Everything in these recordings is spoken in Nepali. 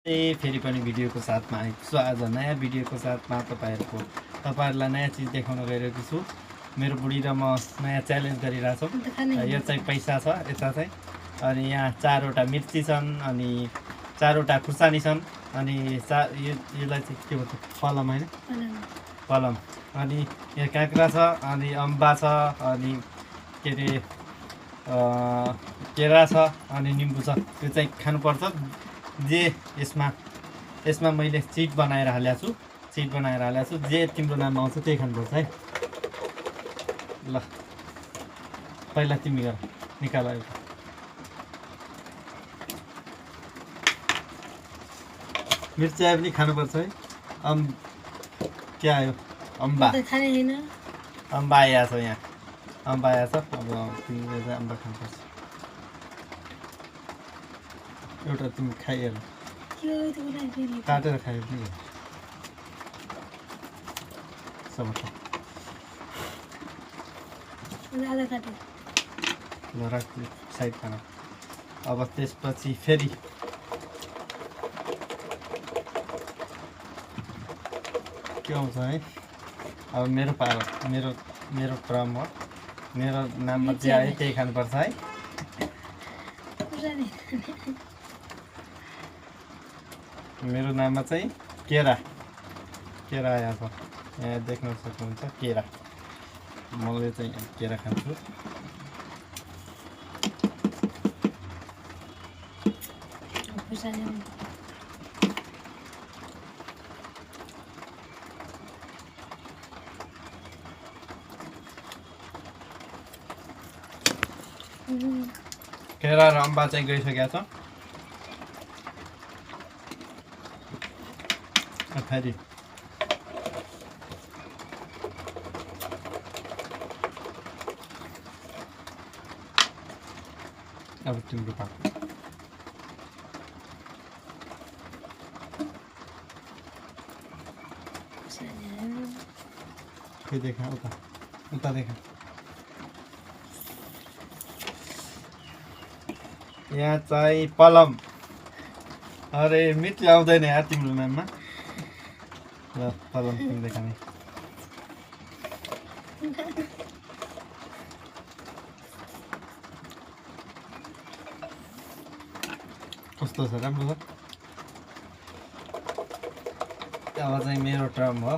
फेरि पनि भिडियोको साथमा आएको छु। आज नयाँ भिडियोको साथमा तपाईँहरूलाई नयाँ चिज देखाउन गइरहेको छु। मेरो बुढी र म नयाँ च्यालेन्ज गरिरहेछौँ। यो चाहिँ पैसा छ यता चाहिँ, अनि यहाँ 4वटा मिर्ची छन्, अनि 4वटा खुर्सानी छन्, अनि यसलाई चाहिँ के भन्छ, पलम होइन, पलम, अनि यहाँ काँक्रा छ, अनि अम्बा छ, अनि के अरे केरा छ, अनि निम्बु छ। यो चाहिँ खानुपर्छ। जे यसमा मैले चिट बनाएर हालेको छु। जे तिम्रो नाममा आउँछ त्यही खानुपर्छ है। ल पहिला तिमी गर, निकाल एउटा। मिर्ची पनि खानुपर्छ है। के आयो? अम्बा अम्बा आएको छ यहाँ, अम्बा आएको छ। अब तिमीले चाहिँ अम्बा खानुपर्छ। एउटा तिमी खाइहाल, काटेर खायो नि सब ल राख साइड खाना। अब त्यसपछि फेरि के आउँछ है। अब मेरो पालो, मेरो क्रम हो। मेरो नाममा जे आयो त्यही खानुपर्छ है। मेरो नाममा चाहिँ केरा आएको छ, यहाँ देख्न सक्नुहुन्छ केरा। मैले चाहिँ केरा खान्छु। केरा र अम्बा चाहिँ गइसकेको छ। फेरि अब तिम्रो पाक। देखा उता देखा। यहाँ चाहिँ पलम। अरे मिर्ची आउँदैन यार तिम्रो नाममा। ल पलम तिमीले खाने। कस्तो छ, राम्रो छ। अब चाहिँ मेरो टर्म हो।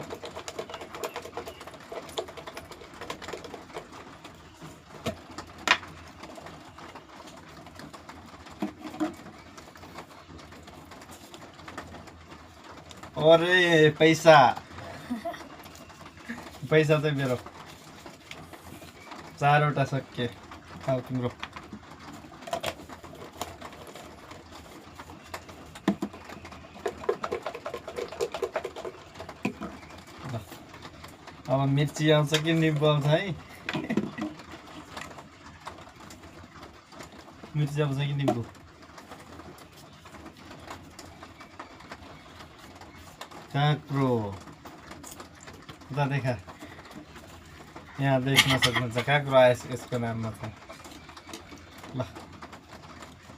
अरे पैसा चाहिँ मेरो 4वटा सके। खाऊ तिम्रो। अब मिर्ची आउँछ कि निम्बु आउँछ है। मिर्ची आउँछ कि निम्बु? काँक्रो उता देखा, यहाँ देख्न सक्नुहुन्छ काँक्रो आएछ यसको नाममा चाहिँ। ल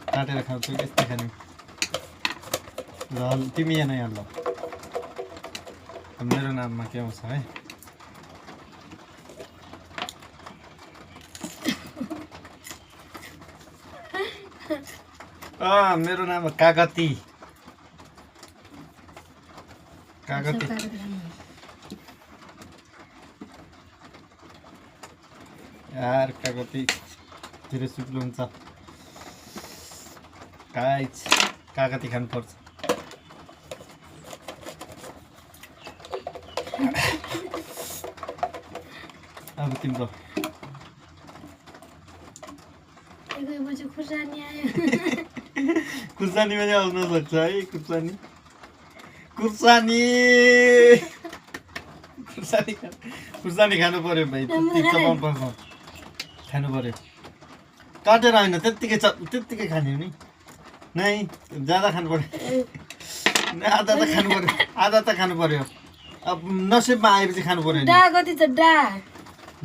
काटेर खाउँछु, यस्तै खाने। ल तिमी यहाँ नै हाल। मेरो नाममा के आउँछ है। मेरो नाम कागती यार। कागती धेरै सुक्लो हुन्छ। कागती खानुपर्छ। अब तिम्रो खुर्सानी पनि आउन सक्छ है। खुर्सानी खानु पर्यो भाइ। खानु पर्यो, काटेर होइन, त्यत्तिकै खाने हो नि। नै ज्यादा खानु पर्यो, आधा त खानु पर्यो। अब नसिबमा आएपछि खानु पर्यो नि।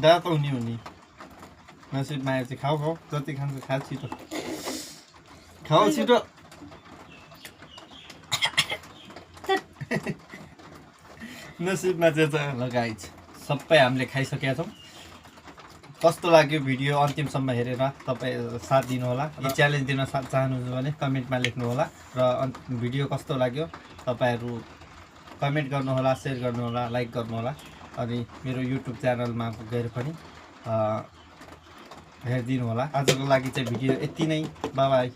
डा त हुने हो नि। नसिबमा आएपछि खाऊ जति खान्छ खा, छिटो खाऊ छिटो। नसिबमा चाहिँ ल गाइज सबै हामीले खाइसकेका छौँ। कस्तो लाग्यो भिडियो अन्तिमसम्म हेरेर तपाईँ साथ दिनुहोला। यो च्यालेन्ज दिन चाहनुहुन्छ भने कमेन्टमा लेख्नुहोला र भिडियो कस्तो लाग्यो तपाईँहरू कमेन्ट गर्नुहोला, सेयर गर्नुहोला, लाइक गर्नुहोला। अनि मेरो युट्युब च्यानलमा गएर पनि हेरिदिनु होला। आजको लागि चाहिँ भिडियो यति नै। By by.